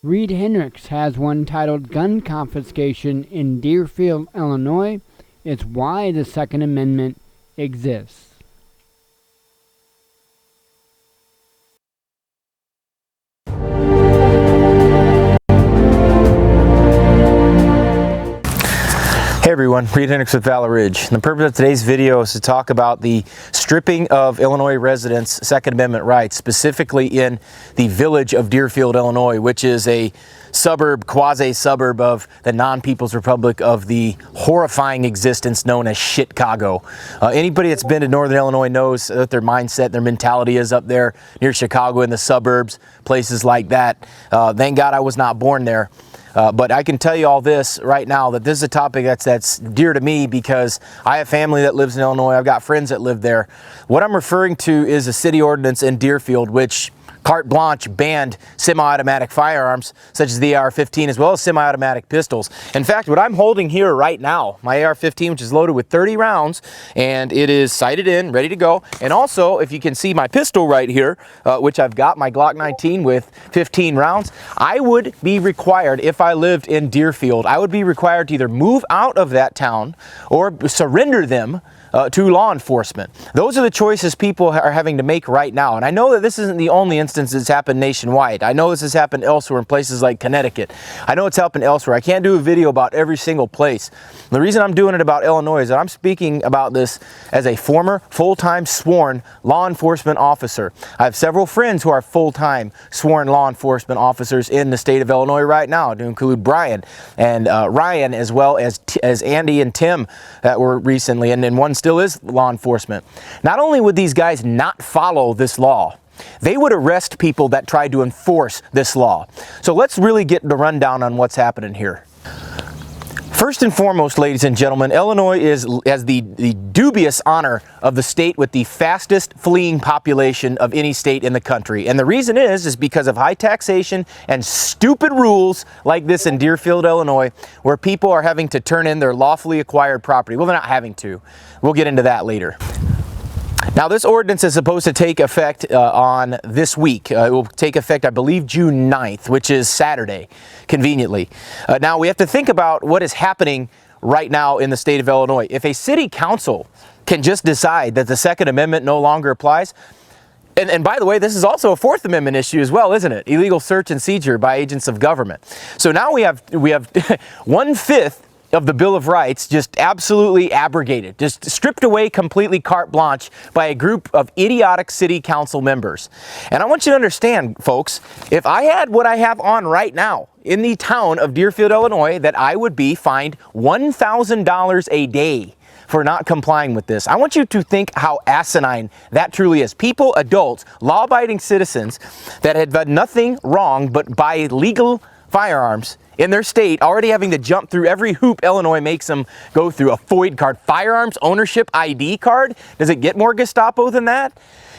Reid Henrichs has one titled Gun Confiscation in Deerfield, Illinois. It's why the Second Amendment exists. Hey everyone, Reid Henrichs with Valley Ridge. And the purpose of today's video is to talk about the stripping of Illinois residents' Second Amendment rights, specifically in the village of Deerfield, Illinois, which is a suburb, quasi-suburb of the non-People's Republic of the horrifying existence known as Chicago. Anybody that's been to Northern Illinois knows that their mindset, their mentality is up there near Chicago in the suburbs, places like that. Thank God I was not born there. But I can tell you all this right now, that this is a topic that's dear to me because I have family that lives in Illinois. I've got friends that live there. What I'm referring to is a city ordinance in Deerfield which carte blanche banned semi-automatic firearms such as the AR-15 as well as semi-automatic pistols. In fact, what I'm holding here right now, my AR-15, which is loaded with 30 rounds, and it is sighted in, ready to go. And also, if you can see my pistol right here, which I've got, my Glock 19 with 15 rounds, I would be required, if I lived in Deerfield, I would be required to either move out of that town or surrender them to law enforcement. Those are the choices people are having to make right now. And I know that this isn't the only instance that's happened nationwide. I know this has happened elsewhere in places like Connecticut. I know it's happened elsewhere. I can't do a video about every single place. The reason I'm doing it about Illinois is that I'm speaking about this as a former full-time sworn law enforcement officer. I have several friends who are full-time sworn law enforcement officers in the state of Illinois right now, to include Brian and Ryan, as well as Andy and Tim that were recently, and then one still is law enforcement. Not only would these guys not follow this law, they would arrest people that tried to enforce this law. So let's really get the rundown on what's happening here. First and foremost, ladies and gentlemen, Illinois has the dubious honor of the state with the fastest fleeing population of any state in the country. And the reason is because of high taxation and stupid rules like this in Deerfield, Illinois, where people are having to turn in their lawfully acquired property. Well, they're not having to. We'll get into that later. Now, this ordinance is supposed to take effect on this week. It will take effect, I believe, June 9th, which is Saturday, conveniently. Now, we have to think about what is happening right now in the state of Illinois. If a city council can just decide that the Second Amendment no longer applies, and by the way, this is also a Fourth Amendment issue as well, isn't it? Illegal search and seizure by agents of government. So now we have 1/5 of the Bill of Rights just absolutely abrogated, just stripped away completely carte blanche by a group of idiotic city council members. And I want you to understand, folks, if I had what I have on right now in the town of Deerfield, Illinois, that I would be fined $1,000 a day for not complying with this. I want you to think how asinine that truly is. People, adults, law-abiding citizens that had done nothing wrong but buy legal firearms in their state, already having to jump through every hoop Illinois makes them go through. A FOID card, firearms ownership ID card. Does it get more Gestapo than that?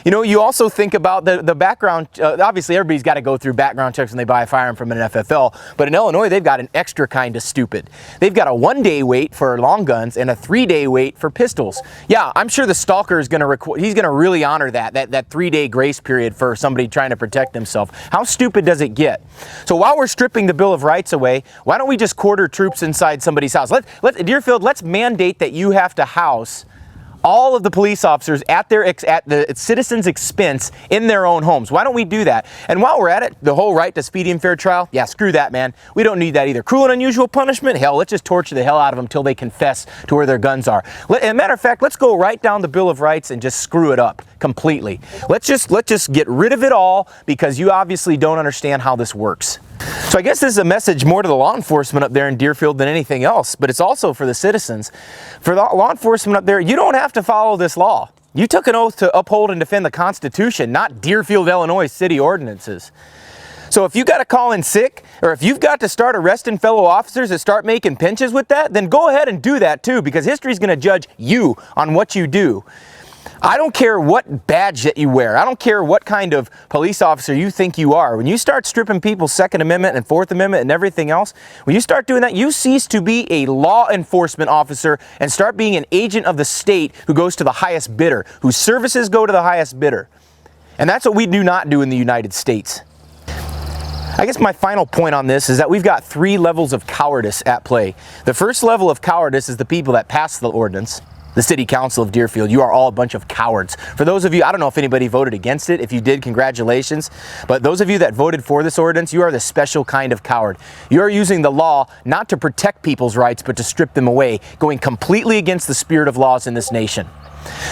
You know, you also think about the background. Obviously, everybody's got to go through background checks when they buy a firearm from an FFL. But in Illinois, they've got an extra kind of stupid. They've got a 1-day wait for long guns and a 3-day wait for pistols. Yeah, I'm sure the stalker is going to he's going to really honor that 3-day grace period for somebody trying to protect themselves. How stupid does it get? So while we're stripping the Bill of Rights away, why don't we just quarter troops inside somebody's house? Deerfield, let's mandate that you have to house all of the police officers at the citizens' expense in their own homes. Why don't we do that? And while we're at it, the whole right to speedy and fair trial, yeah, screw that, man. We don't need that either. Cruel and unusual punishment? Hell, let's just torture the hell out of them till they confess to where their guns are. As a matter of fact, let's go right down the Bill of Rights and just screw it up completely. Let's just get rid of it all, because you obviously don't understand how this works. So I guess this is a message more to the law enforcement up there in Deerfield than anything else, but it's also for the citizens. For the law enforcement up there, you don't have to follow this law. You took an oath to uphold and defend the Constitution, not Deerfield, Illinois city ordinances. So if you got to call in sick, or if you've got to start arresting fellow officers and start making pinches with that, then go ahead and do that too, because history is going to judge you on what you do. I don't care what badge that you wear. I don't care what kind of police officer you think you are. When you start stripping people's Second Amendment and Fourth Amendment and everything else, when you start doing that, you cease to be a law enforcement officer and start being an agent of the state who goes to the highest bidder, whose services go to the highest bidder. And that's what we do not do in the United States. I guess my final point on this is that we've got 3 levels of cowardice at play. The first level of cowardice is the people that passed the ordinance. The City Council of Deerfield, you are all a bunch of cowards. For those of you, I don't know if anybody voted against it. If you did, congratulations. But those of you that voted for this ordinance, you are the special kind of coward. You are using the law not to protect people's rights, but to strip them away, going completely against the spirit of laws in this nation.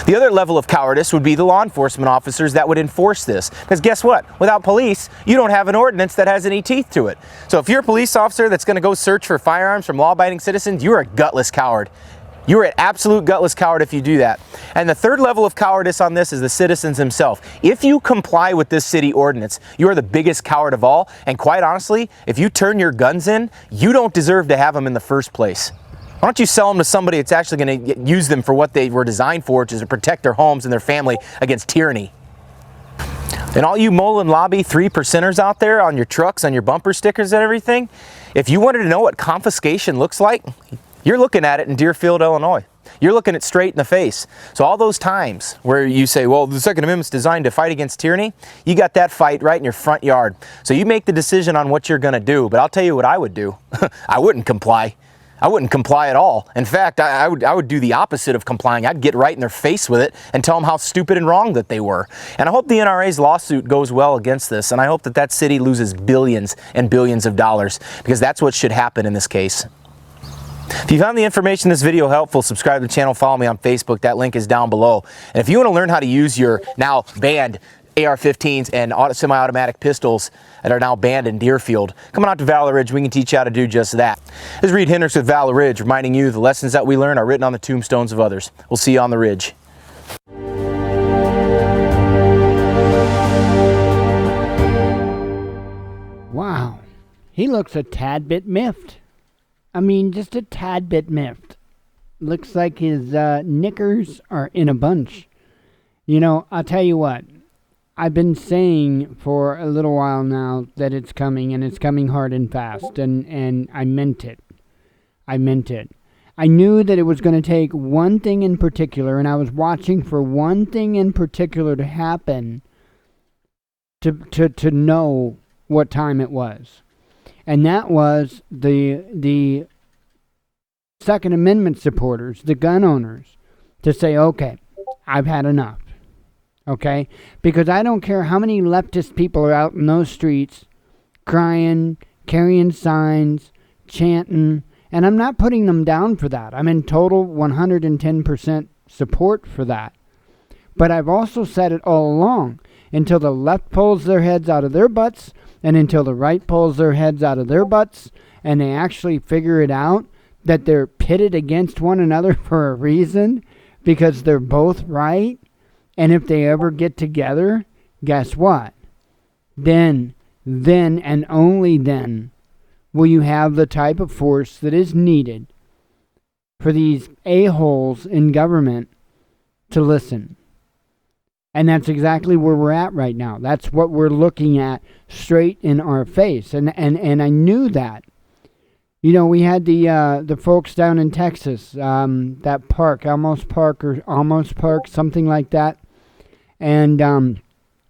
The other level of cowardice would be the law enforcement officers that would enforce this. Because guess what? Without police, you don't have an ordinance that has any teeth to it. So if you're a police officer that's going to go search for firearms from law-abiding citizens, you're a gutless coward. You're an absolute gutless coward if you do that. And the third level of cowardice on this is the citizens themselves. If you comply with this city ordinance, you are the biggest coward of all. And quite honestly, if you turn your guns in, you don't deserve to have them in the first place. Why don't you sell them to somebody that's actually going to use them for what they were designed for, which is to protect their homes and their family against tyranny. And all you Mullen Lobby 3%ers out there on your trucks, on your bumper stickers and everything, if you wanted to know what confiscation looks like, you're looking at it in Deerfield, Illinois. You're looking it straight in the face. So all those times where you say, well, the Second Amendment's designed to fight against tyranny, you got that fight right in your front yard. So you make the decision on what you're going to do. But I'll tell you what I would do. I wouldn't comply. I wouldn't comply at all. In fact, I would do the opposite of complying. I'd get right in their face with it and tell them how stupid and wrong that they were. And I hope the NRA's lawsuit goes well against this. And I hope that that city loses billions and billions of dollars, because that's what should happen in this case. If you found the information in this video helpful, subscribe to the channel, follow me on Facebook. That link is down below. And if you want to learn how to use your now banned AR-15s and semi-automatic pistols that are now banned in Deerfield, come on out to Valor Ridge. We can teach you how to do just that. This is Reid Henrichs with Valor Ridge, reminding you the lessons that we learn are written on the tombstones of others. We'll see you on the ridge. Wow, he looks a tad bit miffed. I mean, just a tad bit miffed. Looks like his knickers are in a bunch. You know, I'll tell you what. I've been saying for a little while now that it's coming, and it's coming hard and fast, and I meant it. I meant it. I knew that it was going to take one thing in particular, and I was watching for one thing in particular to happen to know what time it was. And that was the Second Amendment supporters, the gun owners, to say, okay, I've had enough. Okay? Because I don't care how many leftist people are out in those streets crying, carrying signs, chanting, and I'm not putting them down for that. I'm in total 110% support for that. But I've also said it all along. Until the left pulls their heads out of their butts, and until the right pulls their heads out of their butts, and they actually figure it out that they're pitted against one another for a reason, because they're both right, and if they ever get together, guess what? Then and only then will you have the type of force that is needed for these a-holes in government to listen. And that's exactly where we're at right now. That's what we're looking at straight in our face. And I knew that. You know, we had the folks down in Texas, that park, Almost Park, something like that. And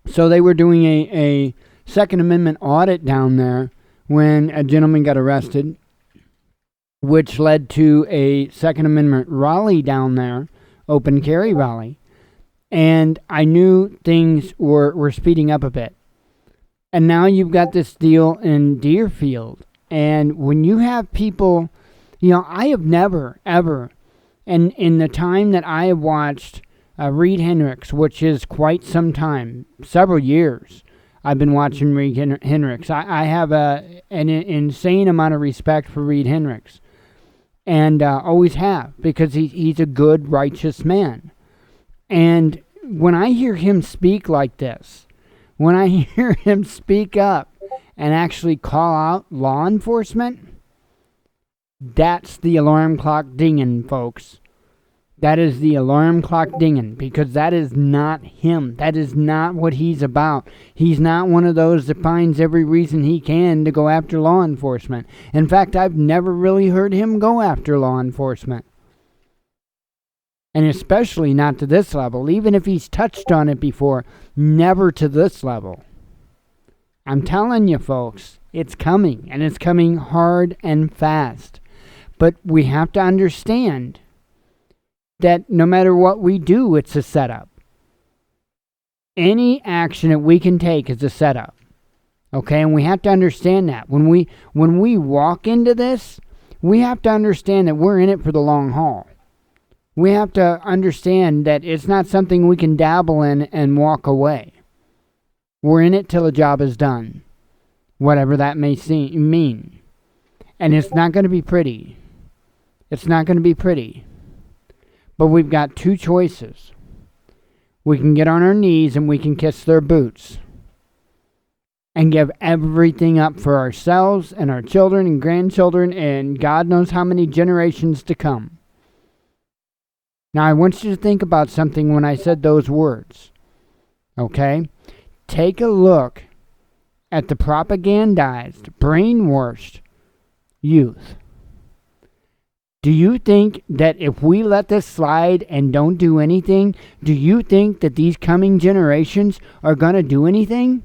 so they were doing a Second Amendment audit down there when a gentleman got arrested, which led to a Second Amendment rally down there, open carry rally. And I knew things were speeding up a bit. And now you've got this deal in Deerfield. And when you have people, you know, I have never, ever, and in the time that I have watched Reid Henrichs, which is quite some time, several years, I've been watching Reid Henrichs. I have an insane amount of respect for Reid Henrichs. And always have, because he's a good, righteous man. And when I hear him speak like this, when I hear him speak up and actually call out law enforcement, that's the alarm clock dinging, folks. That is the alarm clock dinging, because that is not him. That is not what he's about. He's not one of those that finds every reason he can to go after law enforcement. In fact, I've never really heard him go after law enforcement. And especially not to this level. Even if he's touched on it before, never to this level. I'm telling you, folks, it's coming, and it's coming hard and fast. But we have to understand that no matter what we do, it's a setup. Any action that we can take is a setup. Okay, and we have to understand that. When we walk into this, we have to understand that we're in it for the long haul. We have to understand that it's not something we can dabble in and walk away. We're in it till the job is done, whatever that may mean. And it's not going to be pretty. It's not going to be pretty. But we've got two choices. We can get on our knees and we can kiss their boots and give everything up for ourselves and our children and grandchildren and God knows how many generations to come. Now, I want you to think about something when I said those words. Okay? Take a look at the propagandized, brainwashed youth. Do you think that if we let this slide and don't do anything, do you think that these coming generations are going to do anything?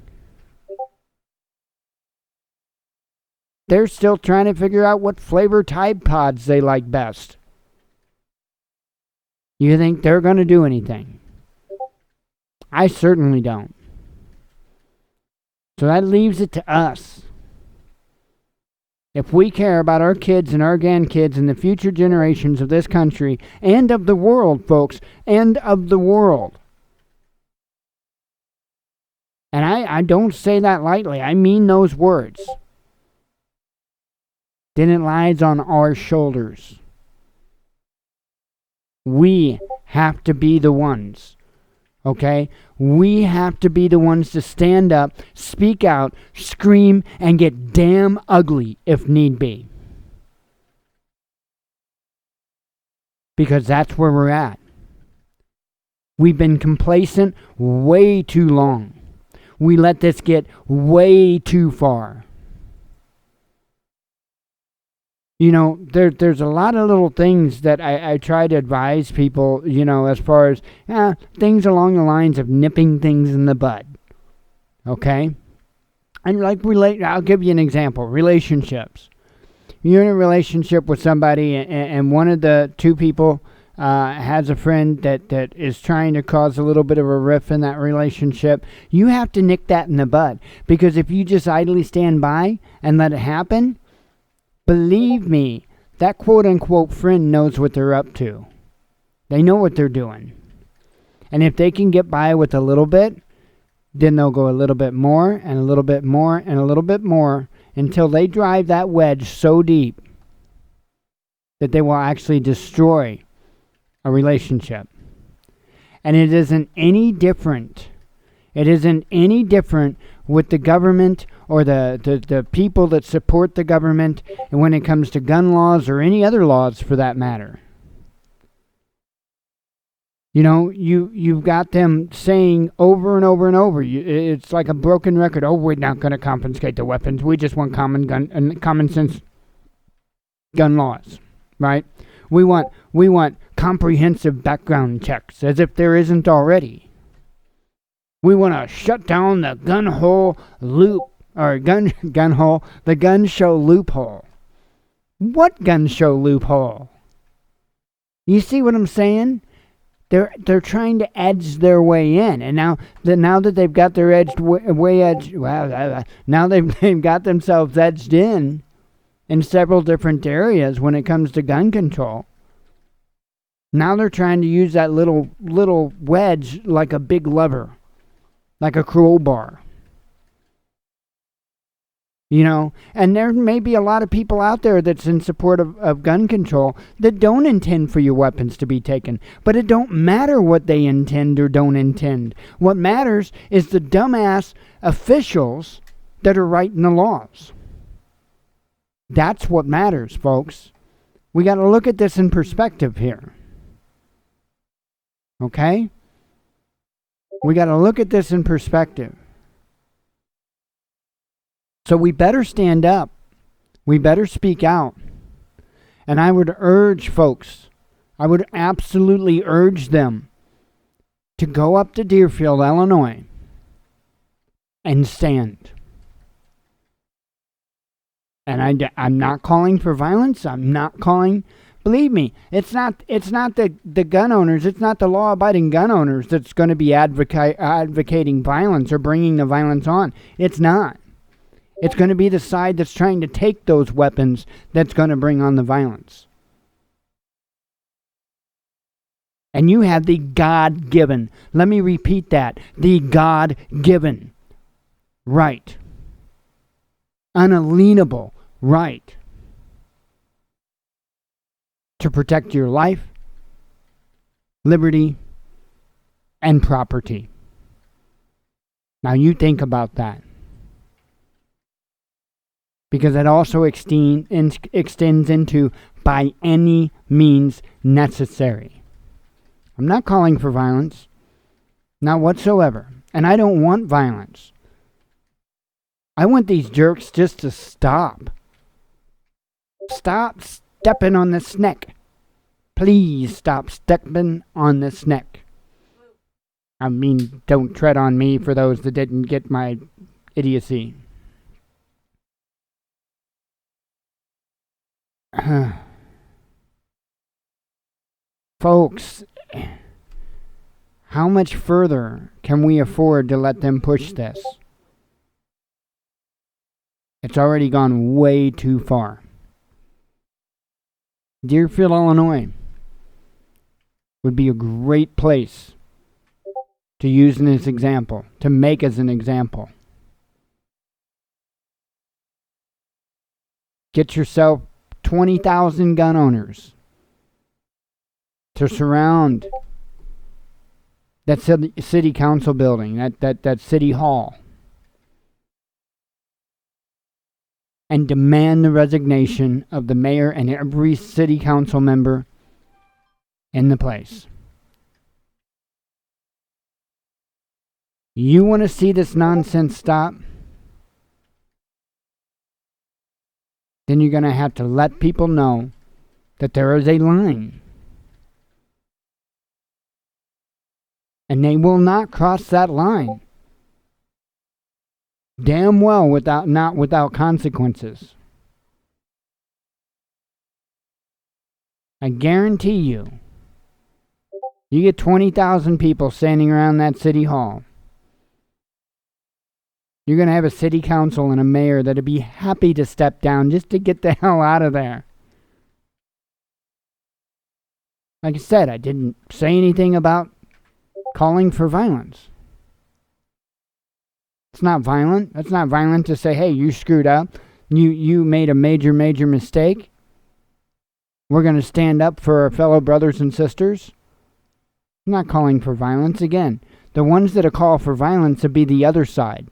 They're still trying to figure out what flavor Tide Pods they like best. You think they're going to do anything? I certainly don't. So that leaves it to us. If we care about our kids and our grandkids and the future generations of this country and of the world, folks, and of the world. And I don't say that lightly. I mean those words. Then it lies on our shoulders. We have to be the ones. Okay? We have to be the ones to stand up, speak out, scream, and get damn ugly if need be. Because that's where we're at. We've been complacent way too long. We let this get way too far. You know, there's a lot of little things that I try to advise people, you know, as far as things along the lines of nipping things in the bud. Okay? And I'll give you an example. Relationships. You're in a relationship with somebody and one of the two people has a friend that is trying to cause a little bit of a rift in that relationship. You have to nick that in the bud. Because if you just idly stand by and let it happen, believe me, that quote-unquote friend knows what they're up to. They know what they're doing. And if they can get by with a little bit, then they'll go a little bit more, and a little bit more, and a little bit more, until they drive that wedge so deep that they will actually destroy a relationship. And it isn't any different. It isn't any different with the government or the people that support the government, and when it comes to gun laws or any other laws for that matter. You know, you've got them saying over and over and over, it's like a broken record. Oh, we're not going to confiscate the weapons. We just want common sense gun laws, right? We want comprehensive background checks, as if there isn't already. We want to shut down the gun show loophole. What gun show loophole? You see what I'm saying? They're trying to edge their way in, and now that they've got their now they've got themselves edged in several different areas when it comes to gun control. Now they're trying to use that little wedge like a big lever. Like a crowbar. You know, and there may be a lot of people out there that's in support of gun control that don't intend for your weapons to be taken. But it don't matter what they intend or don't intend. What matters is the dumbass officials that are writing the laws. That's what matters, folks. We got to look at this in perspective here. Okay? We got to look at this in perspective. So we better stand up. We better speak out. And I would urge folks, I would absolutely urge them to go up to Deerfield, Illinois, and stand. And I'm not calling for violence. I'm not calling. Believe me, it's not the gun owners. It's not the law-abiding gun owners that's going to be advocating violence or bringing the violence on. It's not. It's going to be the side that's trying to take those weapons that's going to bring on the violence. And you have the God-given, let me repeat that, the God-given right, unalienable right to protect your life, liberty, and property. Now you think about that. Because it also extends into by any means necessary. I'm not calling for violence, not whatsoever. And I don't want violence. I want these jerks just to stop. Stop stepping on this neck. Please stop stepping on this neck. I mean, don't tread on me for those that didn't get my idiocy. Folks, how much further can we afford to let them push this? It's already gone way too far. Deerfield, Illinois would be a great place to use as an example, to make as an example. Get yourself 20,000 gun owners to surround that city council building, that city hall, and demand the resignation of the mayor and every city council member in the place. You want to see this nonsense stop? Then you're going to have to let people know that there is a line. And they will not cross that line. Damn well not without consequences. I guarantee you, you get 20,000 people standing around that city hall. You're going to have a city council and a mayor that'd be happy to step down just to get the hell out of there. Like I said, I didn't say anything about calling for violence. It's not violent. It's not violent to say, hey, you screwed up. You made a major mistake. We're going to stand up for our fellow brothers and sisters. I'm not calling for violence. Again, the ones that call for violence would be the other side.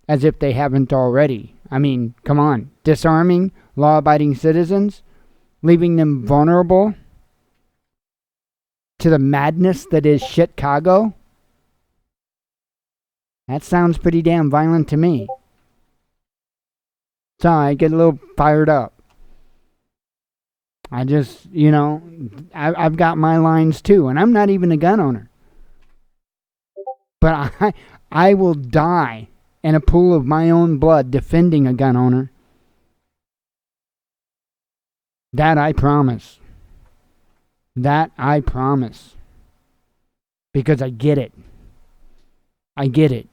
As if they haven't already. I mean, come on. Disarming law-abiding citizens? Leaving them vulnerable to the madness that is Chicago? That sounds pretty damn violent to me. So I get a little fired up. I just, I've got my lines too. And I'm not even a gun owner. But I will die in a pool of my own blood defending a gun owner. That I promise. That I promise. Because I get it. I get it.